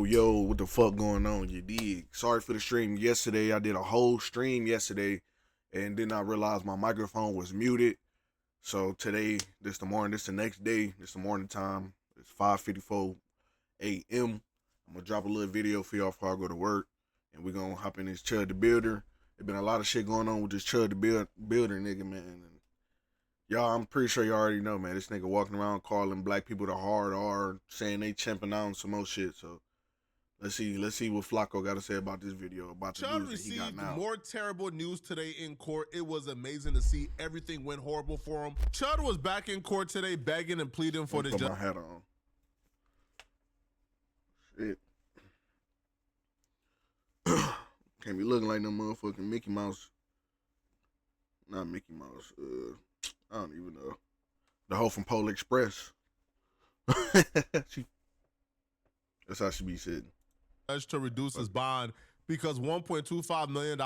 Yo, what the fuck going on? You dig? Sorry for the stream yesterday. I did a whole stream yesterday and then I realized my microphone was muted. So today, this the morning, this the next day, this the morning time. It's 5:54 a.m. I'm gonna drop a little video for y'all before I go to work. And we're gonna hop in this Chud the Builder. There's been a lot of shit going on with this Chud the Builder nigga, man. And y'all, I'm pretty sure y'all already know, man. This nigga walking around calling black people the hard R, saying they champing out on some more shit. So let's see what Flacco got to say about this video, about the Chud news that he got received now. more terrible news today in court. It was amazing to see. Everything went horrible for him. Chud was back in court today begging and pleading for the judge. Put my hat on. Shit. Can't be looking like no motherfucking Mickey Mouse. Not Mickey Mouse. I don't even know. The hoe from Pole Express. That's how she be sitting. To reduce his bond because $1.25 million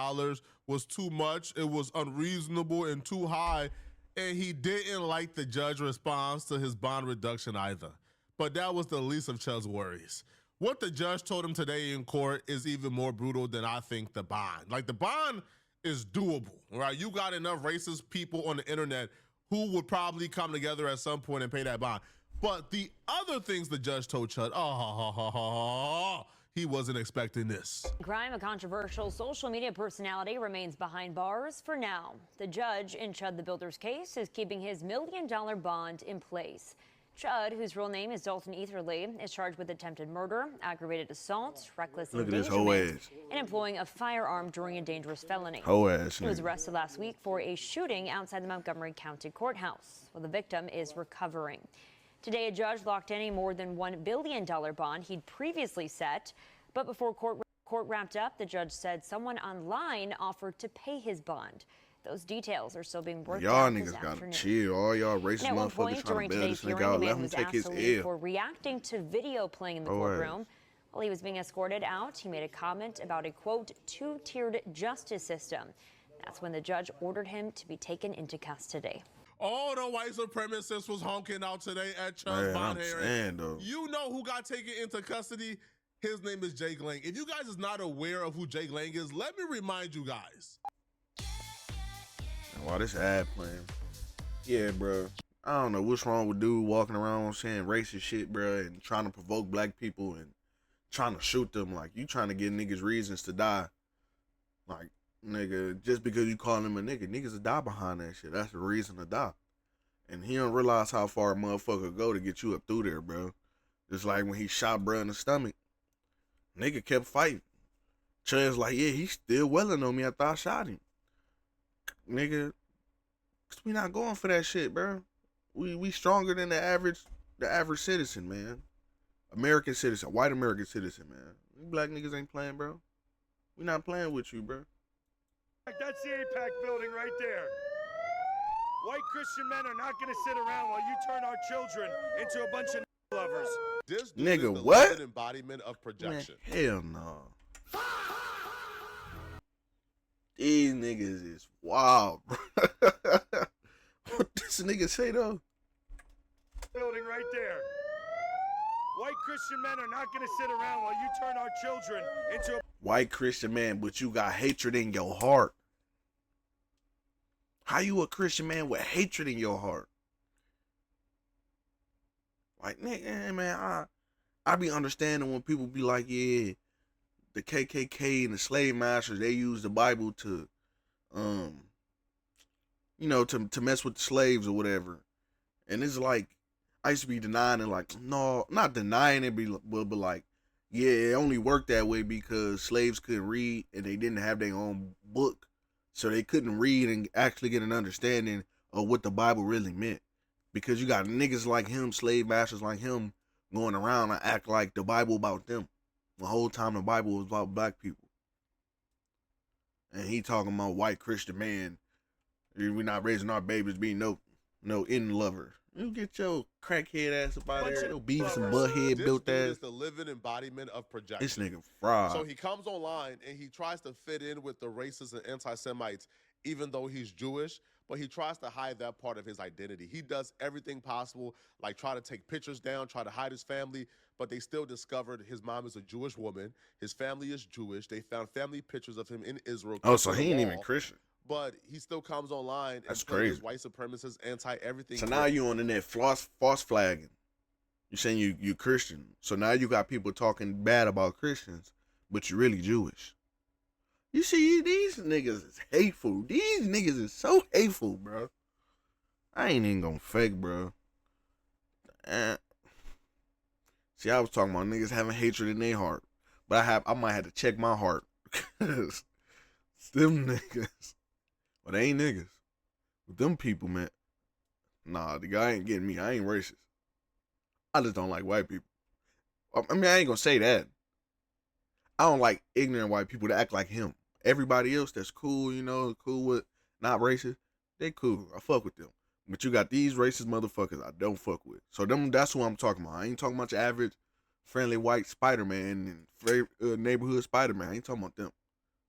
was too much. It was unreasonable and too high. And he didn't like the judge's response to his bond reduction either. But that was the least of Chud's worries. What the judge told him today in court is even more brutal than I think the bond. Like, the bond is doable, right? You got enough racist people on the internet who would probably come together at some point and pay that bond. But the other things the judge told Chud, he wasn't expecting this. Crime, a controversial social media personality, remains behind bars for now. The judge in Chud the Builder's case is keeping his $1 million bond in place. Chud, whose real name is Dalton Etherly, is charged with attempted murder, aggravated assault, reckless endangerment, and employing a firearm during a dangerous felony. He was arrested last week for a shooting outside the Montgomery County Courthouse, while the victim is recovering. Today, a judge locked in a more than $1 billion bond he'd previously set, but before court wrapped up, the judge said someone online offered to pay his bond. Those details are still being worked out this afternoon. Y'all niggas gotta chill. All y'all racist motherfuckers trying to bail this nigga out. Let him take his L. For reacting to video playing in the courtroom. While he was being escorted out, he made a comment about a, quote, two-tiered justice system. That's when the judge ordered him to be taken into custody. All the white supremacists was honking out today at Chud's bond hearing. You know who got taken into custody? His name is Jake Lang. If you guys is not aware of who Jake Lang is, let me remind you guys. Wow, this ad playing. Yeah, bro. I don't know what's wrong with dude walking around saying racist shit, bro, and trying to provoke black people and trying to shoot them. Like, you trying to get niggas reasons to die. Like, nigga, just because you call him a nigga, niggas will die behind that shit. That's the reason to die. And he don't realize how far a motherfucker go to get you up through there, bro. Just like when he shot bro in the stomach. Nigga kept fighting. Chud's like, yeah, he's still welling on me after I shot him. Nigga, we not going for that shit, bro. We stronger than the average citizen, man. American citizen, white American citizen, man. You black niggas ain't playing, bro. We not playing with you, bro. That's the APAC building right there. White Christian men are not gonna sit around while you turn our children into a bunch of lovers. This nigga, what? Embodiment of projection. Man, hell no. These niggas is wild, bro. What this nigga say though? Building right there. White Christian men are not gonna sit around while you turn our children into a white Christian man, but you got hatred in your heart. How you a Christian man with hatred in your heart? Like, nigga, man, I be understanding when people be like, yeah, the KKK and the slave masters, they use the Bible to, you know, to mess with the slaves or whatever. And it's like, I used to be denying it, like, no, not denying it, but like, yeah, it only worked that way because slaves couldn't read and they didn't have their own book. So they couldn't read and actually get an understanding of what the Bible really meant. Because you got niggas like him, slave masters like him, going around and act like the Bible about them. The whole time the Bible was about black people. And he talking about white Christian man. We're not raising our babies being no in lover. You get your crackhead ass up out there. Your Beavis and Butthead built ass. Is the living embodiment of projection. This nigga fraud. So he comes online and he tries to fit in with the racists and anti-Semites, even though he's Jewish. But he tries to hide that part of his identity. He does everything possible, like try to take pictures down, try to hide his family. but they still discovered his mom is a Jewish woman. His family is Jewish. They found family pictures of him in Israel. Oh, so kept on he the ain't even wall, Christian. but he still comes online and That's plays crazy. white supremacist, anti-everything. So now you on the net false flagging. You saying you Christian. So now you got people talking bad about Christians, but you really Jewish. You see, these niggas is hateful. These niggas is so hateful, bro. I ain't even gonna fake, bro. See, I was talking about niggas having hatred in their heart, but I might have to check my heart, cause them niggas, well, they ain't niggas. But them people, man, nah, the guy ain't getting me. I ain't racist. I just don't like white people. I mean, I ain't gonna say that. I don't like ignorant white people that act like him. Everybody else that's cool, you know, cool with not racist, they cool. I fuck with them. But you got these racist motherfuckers I don't fuck with. So that's who I'm talking about. I ain't talking about your average friendly white Spider-Man and neighborhood Spider-Man. I ain't talking about them. I'm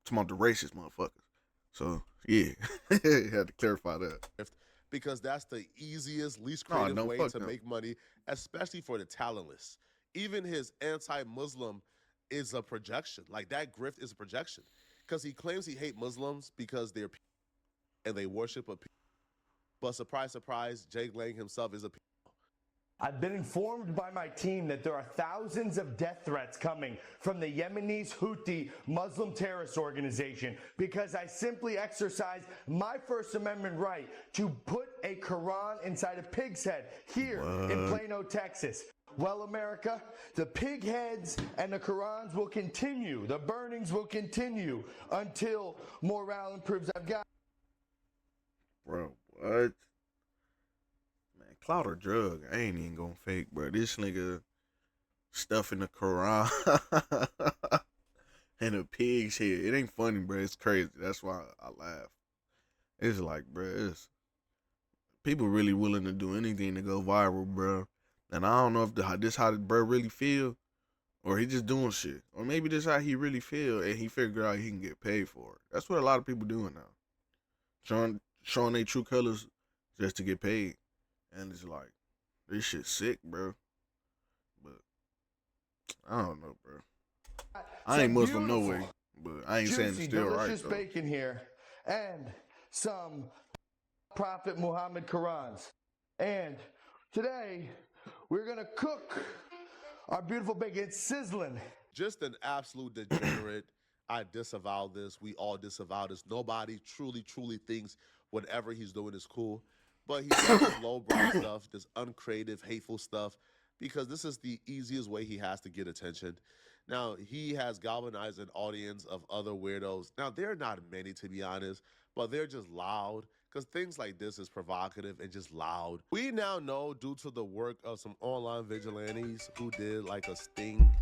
talking about the racist motherfuckers. So, yeah. Had to clarify that. Because that's the easiest, least creative way to make money, especially for the talentless. Even his anti-Muslim is a projection. Like, that grift is a projection. Because he claims he hates Muslims because they're people and they worship a people. But surprise, surprise, Jake Lang himself is a people. I've been informed by my team that there are thousands of death threats coming from the Yemenis Houthi Muslim terrorist organization because I simply exercise my First Amendment right to put a Quran inside a pig's head here in Plano, Texas. Well, America, the pig heads and the Qurans will continue. The burnings will continue until morale improves. I've got... Bro, what? Man, clout or drug? I ain't even gonna fake, bro. This nigga stuffing the Quran and a pig's head. It ain't funny, bro. It's crazy. That's why I laugh. It's like, bro, it's people really willing to do anything to go viral, bro. And I don't know if this how the bro really feel, or he just doing shit, or maybe this how he really feel, and he figure out he can get paid for it. That's what a lot of people doing now, showing their true colors just to get paid, and it's like this shit sick, bro. But I don't know, bro. I ain't Muslim no way, but I ain't saying it's still right. Delicious bacon here, and some Prophet Muhammad Qurans, and today we're gonna cook our beautiful bacon. It's sizzling. Just an absolute degenerate. I disavow this. We all disavow this. Nobody truly thinks whatever he's doing is cool. But he does this lowbrow stuff, this uncreative, hateful stuff, because this is the easiest way he has to get attention. Now, he has galvanized an audience of other weirdos. Now, they're not many, to be honest, but they're just loud, because things like this is provocative and just loud. We now know, due to the work of some online vigilantes who did like a sting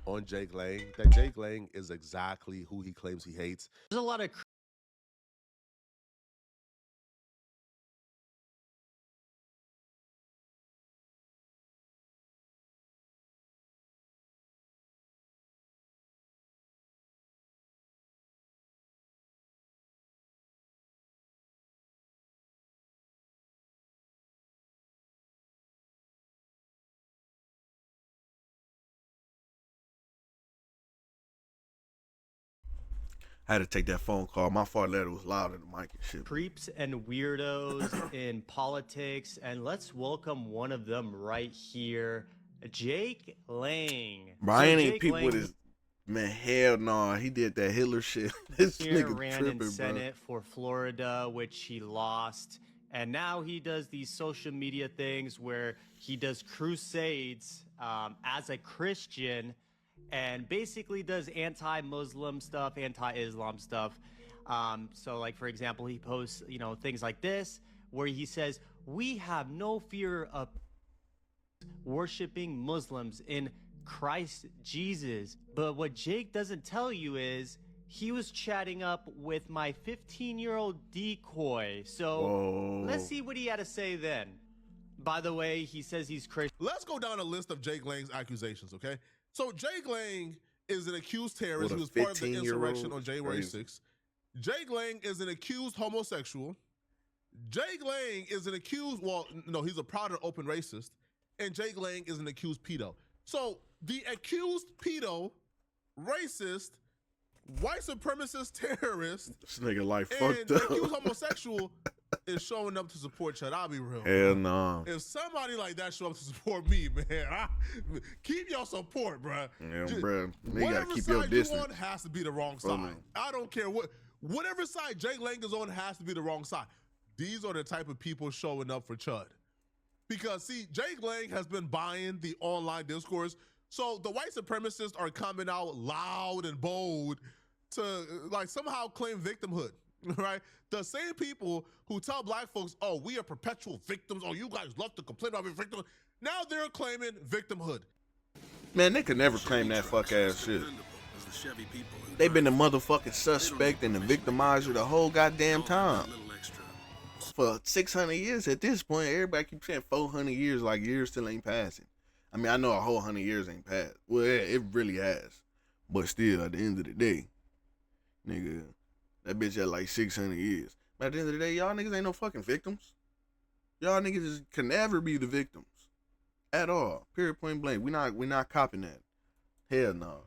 on Jake Lang, that Jake Lang is exactly who he claims he hates. There's a lot of I had to take that phone call. My fault that it was loud in the mic and shit. creeps and weirdos in politics, and let's welcome one of them right here, Jake Lang. Brian ain't people with his man. Hell no, he did that Hitler shit. This nigga ran tripping, in Senate bro. for Florida, which he lost, and now he does these social media things where he does crusades as a Christian. And basically does anti-Muslim stuff, anti-Islam stuff. So, like, for example, he posts, things like this, where he says, "We have no fear of worshiping Muslims in Christ Jesus." But what Jake doesn't tell you is he was chatting up with my 15-year-old decoy. So let's see what he had to say then. By the way, he says he's Christian. Let's go down a list of Jake Lang's accusations, okay? So Jake Lang is an accused terrorist. He was part of the insurrection on January 6th. Jake Lang is an accused homosexual. Jake Lang is an accused, he's a proud and open racist. And Jake Lang is an accused pedo. So the accused pedo, racist, white supremacist terrorist, This nigga like and fucked the up. accused homosexual is showing up to support Chud. I'll be real. Hell bro. no. If somebody like that show up to support me, man, keep your support, bro. Yeah, bro. You gotta Whatever keep your side you distance. on has to be the wrong From side. me. I don't care whatever side Jake Lang is on has to be the wrong side. These are the type of people showing up for Chud. Because see, Jake Lang has been buying the online discourse. So the white supremacists are coming out loud and bold to like somehow claim victimhood, right? The same people who tell black folks, oh, we are perpetual victims. Oh, you guys love to complain about being victims. Now they're claiming victimhood. Man, they could never claim that fuck ass shit. They been the motherfucking suspect and the victimizer the whole goddamn time. For 600 years at this point, everybody keeps saying 400 years like years still ain't passing. I mean, I know a whole 100 years ain't passed. Well, it really has. But still, at the end of the day, nigga, that bitch had like 600 years. But at the end of the day, y'all niggas ain't no fucking victims. Y'all niggas can never be the victims. At all. Period, point blank. We not copping that. Hell no.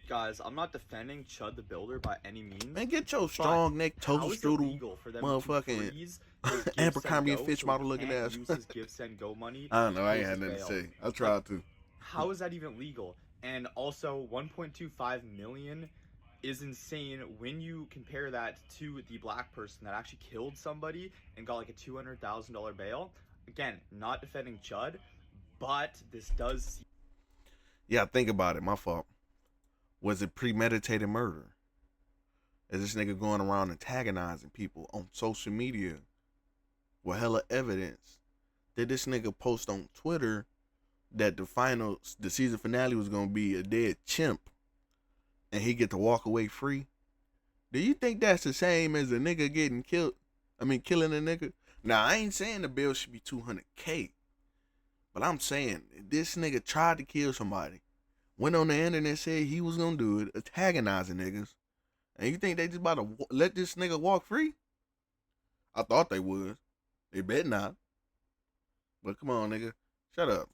Guys, I'm not defending Chud the Builder by any means. Man, get your strong neck how toast is it strudel, legal for them motherfucking to freeze his Give, Abercrombie Send, and Go Fitch so model he looking can't ass. use his Give, Send, Go money I don't know. I to ain't had pay nothing his to bail? say. I tried to. How is that even legal? And also, 1.25 million is insane when you compare that to the black person that actually killed somebody and got like a $200,000 bail. Again, not defending Chud, but this does. Yeah, think about it. My fault. Was it premeditated murder? Is this nigga going around antagonizing people on social media with hella evidence? Did this nigga post on Twitter that the season finale was gonna be a dead chimp and he get to walk away free? Do you think that's the same as a nigga getting killed? I mean, killing a nigga? Now, I ain't saying the bill should be $200K, but I'm saying this nigga tried to kill somebody, went on the internet, said he was gonna do it, antagonizing niggas, and you think they just about to let this nigga walk free? I thought they would. They bet not. But come on, nigga. Shut up.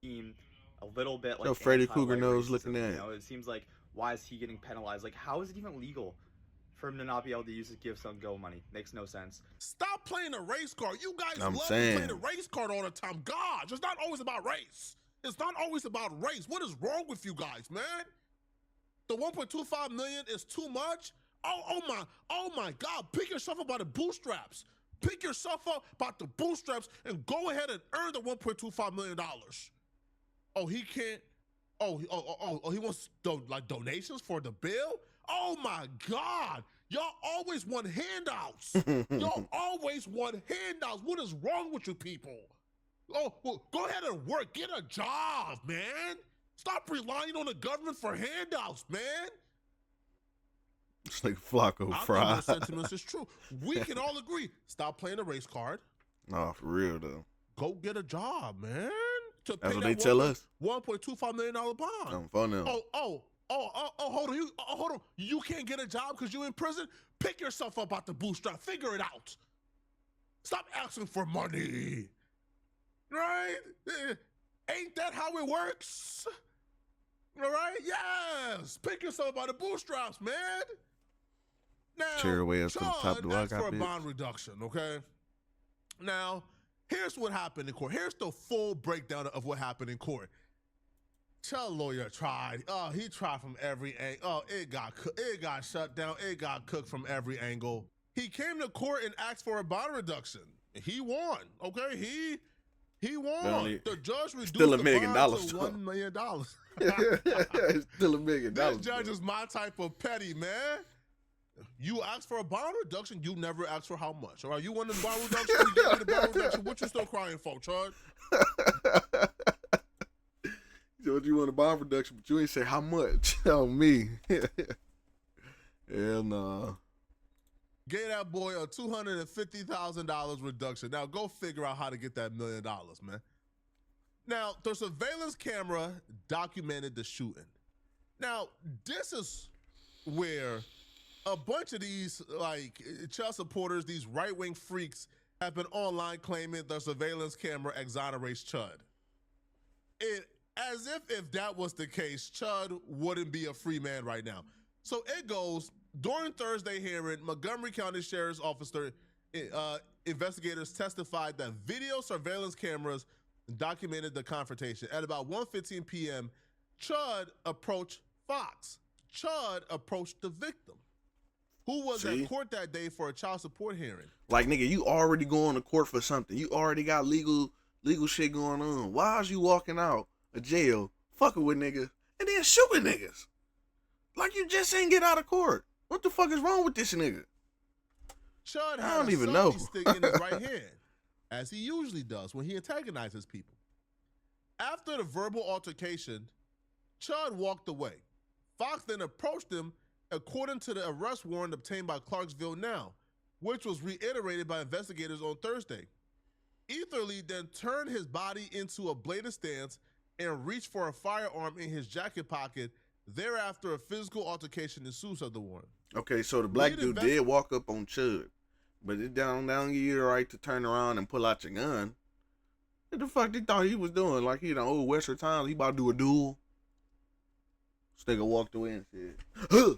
A little bit like So Freddy anti-white Krueger knows racism, looking at. You know, it seems like, why is he getting penalized? Like, how is it even legal for him to not be able to use his Give, Some, Go money? Makes no sense. Stop playing the race card. You guys I'm love saying. to play the race card all the time. God, it's not always about race. It's not always about race. What is wrong with you guys, man? The 1.25 million is too much? Oh my God. Pick yourself up by the bootstraps. Pick yourself up by the bootstraps and go ahead and earn the $1.25 million. Oh, he can't. Oh, he wants donations for the bill? Oh my God. Y'all always want handouts. Y'all always want handouts. What is wrong with you people? Oh, well, go ahead and work. Get a job, man. Stop relying on the government for handouts, man. It's like Flacco I Fry. think those sentiments is true. We can all agree. Stop playing the race card. No, for real though. Go get a job, man. That's what they tell us. $1.25 million bond. I'm fun now. Hold on. You can't get a job because you're in prison? Pick yourself up out the bootstrap. Figure it out. Stop asking for money. Right? Ain't that how it works? All right? Yes. Pick yourself by the bootstraps, man. Now, Cheer away us to the top of the Chud block, asked for a bitch. bond reduction, okay? Now, here's what happened in court. Here's the full breakdown of what happened in court. Chud lawyer tried. Oh, he tried from every angle. Oh, it got shut down. It got cooked from every angle. He came to court and asked for a bond reduction. He won. Okay, he won. Only- The judge reduced still $1 the million bond to though. $1 million. It's still $1 million. This judge is my type of petty, man. You asked for a bond reduction, you never asked for how much. All right, you wanted the bond reduction, you gave me the bond reduction. What you still crying for, Chud? So you want a bond reduction, but you ain't say how much on me. Hell no. Gave that boy a $250,000 reduction. Now go figure out how to get that $1 million, man. Now, the surveillance camera documented the shooting. Now, this is where a bunch of these Chud supporters, these right-wing freaks, have been online claiming the surveillance camera exonerates Chud. It as if that was the case, Chud wouldn't be a free man right now. So it goes, during Thursday hearing, Montgomery County Sheriff's Officer investigators testified that video surveillance cameras documented the confrontation. At about 1:15 p.m., Chud approached Fox. Chud approached the victim, who was at court that day for a child support hearing. Like, nigga, you already going to court for something. You already got legal shit going on. Why is you walking out of jail, fucking with niggas, and then shooting niggas? Like, you just ain't get out of court. What the fuck is wrong with this nigga? Chud I had don't a even know. selfie stick in his right hand, as he usually does when he antagonizes people. After the verbal altercation, Chud walked away. Fox then approached him according to the arrest warrant obtained by Clarksville Now, which was reiterated by investigators on Thursday. Etherly then turned his body into a bladed stance and reached for a firearm in his jacket pocket. Thereafter, a physical altercation ensues of the warrant. Okay, so the black dude did walk up on Chud, but it don't give you the right to turn around and pull out your gun. What the fuck they thought he was doing? Like he in the old Western times, he about to do a duel. This nigga walked away and said, huh,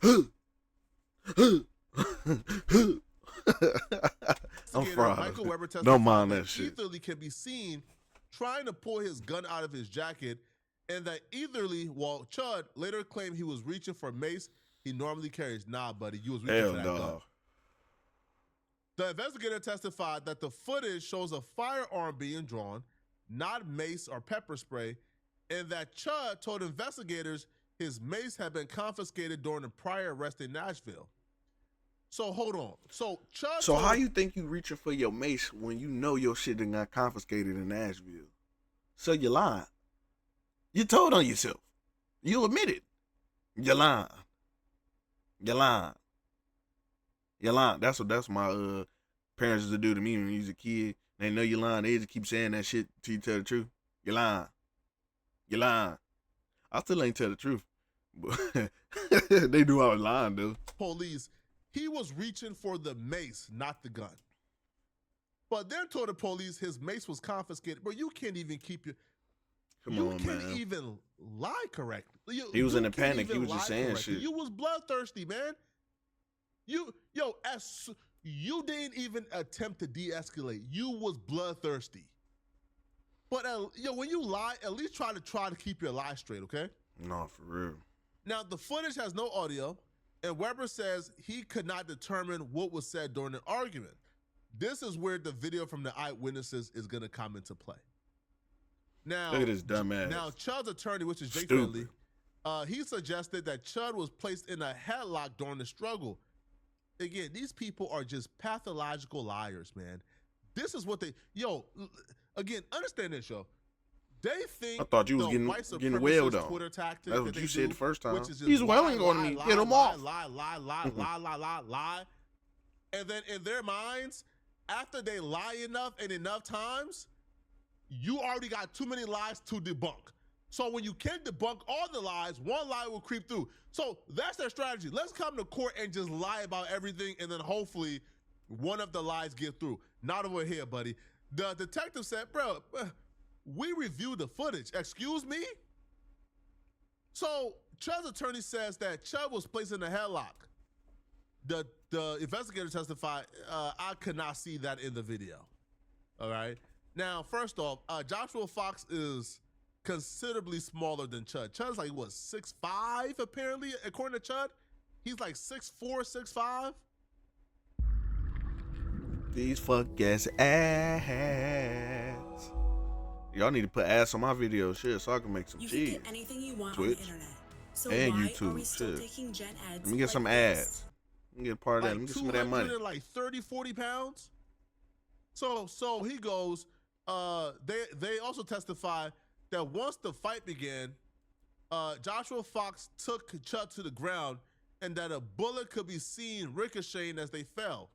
huh, huh, huh. I'm fried. Michael Weber testified Don't mind that shit. Etherly can be seen trying to pull his gun out of his jacket, and that Etherly, while Chud later claimed he was reaching for mace he normally carries. Nah, buddy, you was reaching for that gun. The investigator testified that the footage shows a firearm being drawn, not mace or pepper spray, and that Chud told investigators his mace had been confiscated during the prior arrest in Nashville. So hold on. So Chud. So how you think you reaching for your mace when you know your shit done got confiscated in Nashville? So you lying. You told on yourself. You admitted. You lying. You lying. You lying. That's what my parents used to do to me when you was a kid. They know you lying. They just keep saying that shit till you tell the truth. You lying. You lying. I still ain't tell the truth. But they knew I was lying, though. Police, he was reaching for the mace, not the gun. But then told the police his mace was confiscated. But you can't even keep your... Come on, man. You can't even lie correctly. He was in a panic. He was just saying shit. You was bloodthirsty, man. You didn't even attempt to de-escalate. You was bloodthirsty. But when you lie, at least try to keep your lie straight, okay? No, for real. Now, the footage has no audio, and Weber says he could not determine what was said during the argument. This is where the video from the eyewitnesses is going to come into play. Now, look at this dumbass. Now, Chud's attorney, which is Jake Finley, he suggested that Chud was placed in a headlock during the struggle. Again, these people are just pathological liars, man. This is what they... Again, understand this, yo. They think I thought you was getting wailed on. Twitter tactic that's what you said the first time. He's wailing on me. Get him off. Lie. And then in their minds, after they lie enough times, you already got too many lies to debunk. So when you can debunk all the lies, one lie will creep through. So that's their strategy. Let's come to court and just lie about everything, and then hopefully one of the lies get through. Not over here, buddy. The detective said, bro, we reviewed the footage. Excuse me? So Chud's attorney says that Chud was placed in a headlock. The investigator testified, I could not see that in the video. All right? Now, first off, Joshua Fox is considerably smaller than Chud. Chud's like, what, 6'5", apparently, according to Chud? He's like 6'4", 6'5". These fuck ass ads. Y'all need to put ads on my video, shit, so I can make some cheese. You can get anything you want Twitch on the internet. So and why YouTube, are we still shit. taking gen ads? Let me get some ads. Let me get a part of that. Let me get some of that money. Like 30, 40 pounds. So he goes, they also testify that once the fight began, Joshua Fox took Chud to the ground and that a bullet could be seen ricocheting as they fell.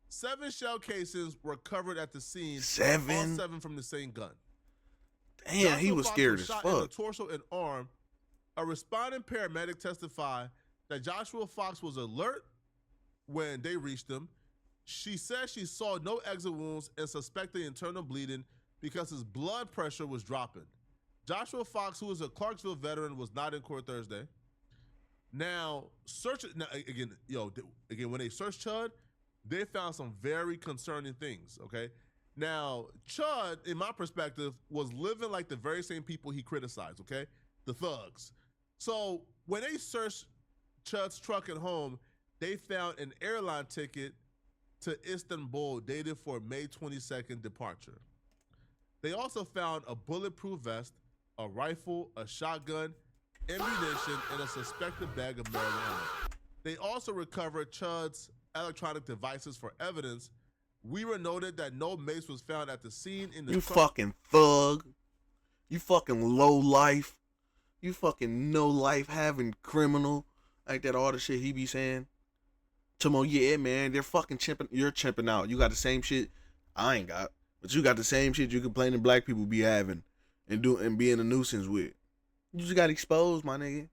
7 shell casings were covered at the scene. 7? All 7 from the same gun. Damn, Joshua he was Fox scared as shot fuck. in the torso and arm. A responding paramedic testified that Joshua Fox was alert when they reached him. She said she saw no exit wounds and suspected internal bleeding, because his blood pressure was dropping. Joshua Fox, who is a Clarksville veteran, was not in court Thursday. Now, when they searched Chud, they found some very concerning things, okay? Now, Chud, in my perspective, was living like the very same people he criticized, okay? The thugs. So when they searched Chud's truck and home, they found an airline ticket to Istanbul dated for May 22nd departure. They also found a bulletproof vest, a rifle, a shotgun, ammunition, and a suspected bag of marijuana. They also recovered Chud's electronic devices for evidence. Weaver noted that no mace was found at the scene in the You truck. fucking thug. You fucking low life. You fucking no life having criminal. Like that all the shit he be saying. Tomo, yeah, man, they're fucking chimping. You're chimping out. You got the same shit I ain't got. But you got the same shit you complaining black people be having and being a nuisance with. You just got exposed, my nigga.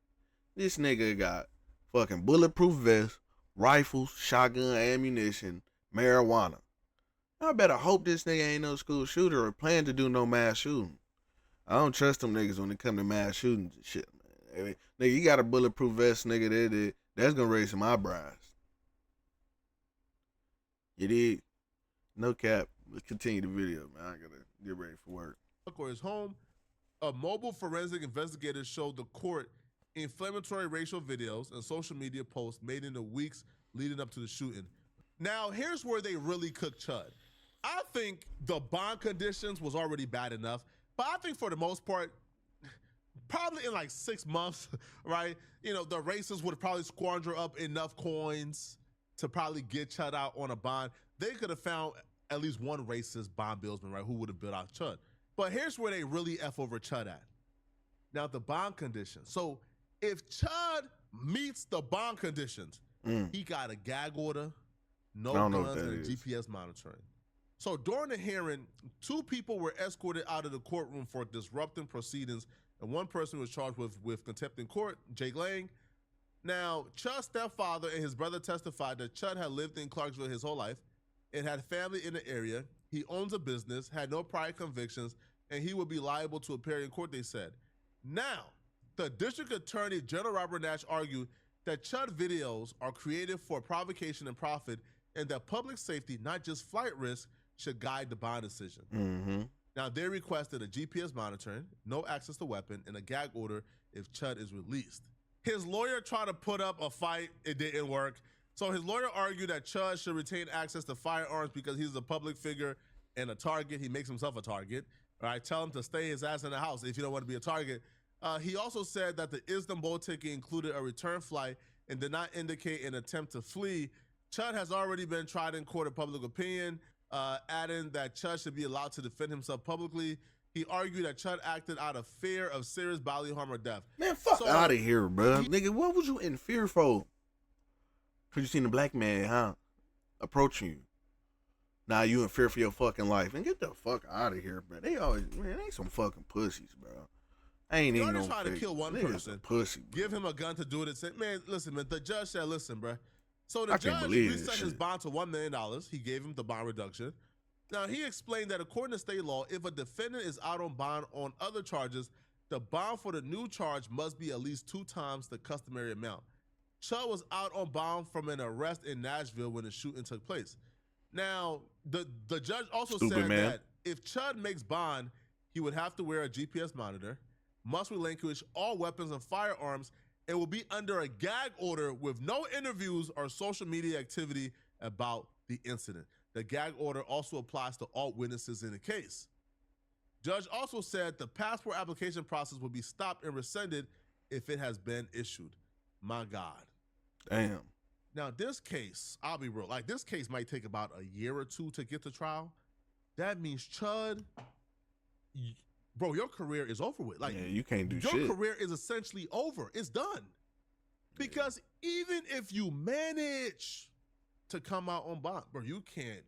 This nigga got fucking bulletproof vest, rifles, shotgun, ammunition, marijuana. I better hope this nigga ain't no school shooter or plan to do no mass shooting. I don't trust them niggas when it come to mass shootings and shit, man. Nigga, you got a bulletproof vest, nigga, that's gonna raise some eyebrows. You did? No cap. Let's continue the video, man. I gotta get ready for work. Or his home, a mobile forensic investigator showed the court inflammatory racial videos and social media posts made in the weeks leading up to the shooting. Now, here's where they really cooked Chud. I think the bond conditions was already bad enough, but I think for the most part, probably in like 6 months, right? You know, the racists would probably squander up enough coins to probably get Chud out on a bond. They could have found at least one racist bond billsman, right, who would have built out Chud. But here's where they really F over Chud at. Now, the bond conditions. So if Chud meets the bond conditions, he got a gag order, no guns, and a GPS monitoring. So during the hearing, 2 people were escorted out of the courtroom for disrupting proceedings, and one person was charged with contempt in court, Jake Lang. Now, Chud's stepfather and his brother testified that Chud had lived in Clarksville his whole life and had family in the area. He owns a business, had no prior convictions, and he would be liable to appear in court, they said. Now, the district attorney, General Robert Nash, argued that Chud videos are created for provocation and profit, and that public safety, not just flight risk, should guide the bond decision. Now, they requested a GPS monitoring, no access to weapon, and a gag order if Chud is released. His lawyer tried to put up a fight. It didn't work. So his lawyer argued that Chud should retain access to firearms because he's a public figure and a target. He makes himself a target. All right, tell him to stay his ass in the house if you don't want to be a target. He also said that the Istanbul ticket included a return flight and did not indicate an attempt to flee. Chud has already been tried in court of public opinion, adding that Chud should be allowed to defend himself publicly. He argued that Chud acted out of fear of serious bodily harm or death. Man, fuck out of here, bro. Nigga, what was you in fear for? Because you seen a black man, huh? Approaching you. Now you in fear for your fucking life. And get the fuck out of here, bro. They some fucking pussies, bro. I ain't even no trying to kill one person. Pussy, bro. Give him a gun to do it. And say, man, listen, man. The judge said, listen, bro. So the judge reset his bond to $1 million. He gave him the bond reduction. Now, he explained that according to state law, if a defendant is out on bond on other charges, the bond for the new charge must be at least 2 times the customary amount. Chud was out on bond from an arrest in Nashville when the shooting took place. Now, the judge also said that if Chud makes bond, he would have to wear a GPS monitor, must relinquish all weapons and firearms, and will be under a gag order with no interviews or social media activity about the incident. The gag order also applies to all witnesses in the case. Judge also said the passport application process will be stopped and rescinded if it has been issued. My God. Damn. Now, this case, I'll be real, like this case might take about a year or 2 to get to trial. That means Chud, bro, your career is over with. Like, yeah, you can't do your shit. Your career is essentially over. It's done. Because even if you manage to come out on bond, bro, you can't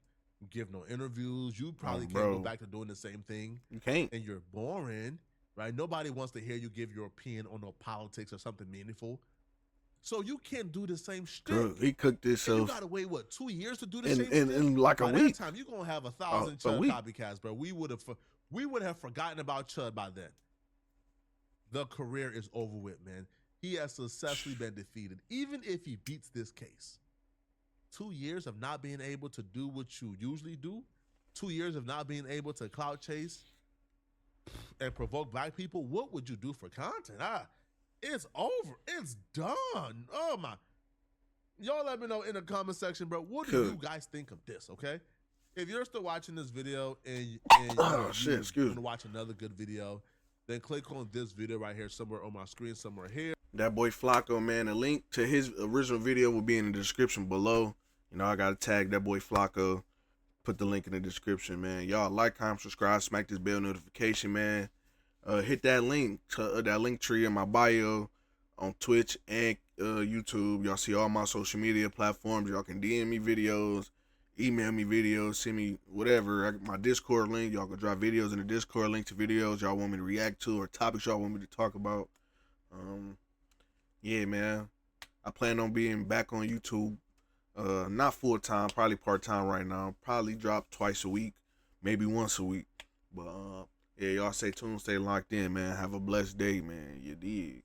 give no interviews. You probably can't go back to doing the same thing. You can't. And you're boring, right? Nobody wants to hear you give your opinion on no politics or something meaningful. So you can't do the same shit. He cooked this. You gotta wait 2 years to do the same shit. In like a week. By that time, you're gonna have 1,000 Chud copycats, bro. We would have we would have forgotten about Chud by then. The career is over with, man. He has successfully been defeated. Even if he beats this case, 2 years of not being able to do what you usually do, 2 years of not being able to clout chase and provoke black people, what would you do for content? It's over. It's done. Oh my. Y'all let me know in the comment section, bro. What do you guys think of this, okay? If you're still watching this video and you want to watch another good video, then click on this video right here, somewhere on my screen, somewhere here. That boy Flacco, man, the link to his original video will be in the description below. You know, I got to tag that boy Flacco. Put the link in the description, man. Y'all like, comment, subscribe, smack this bell notification, man. Hit that link to that link tree in my bio on Twitch and YouTube. Y'all see all my social media platforms. Y'all can DM me videos, email me videos, send me whatever. My Discord link. Y'all can drop videos in the Discord link to videos y'all want me to react to or topics y'all want me to talk about. Yeah, man. I plan on being back on YouTube. Not full time, probably part time right now. Probably drop twice a week, maybe once a week. But yeah, y'all stay tuned, stay locked in, man. Have a blessed day, man. You dig?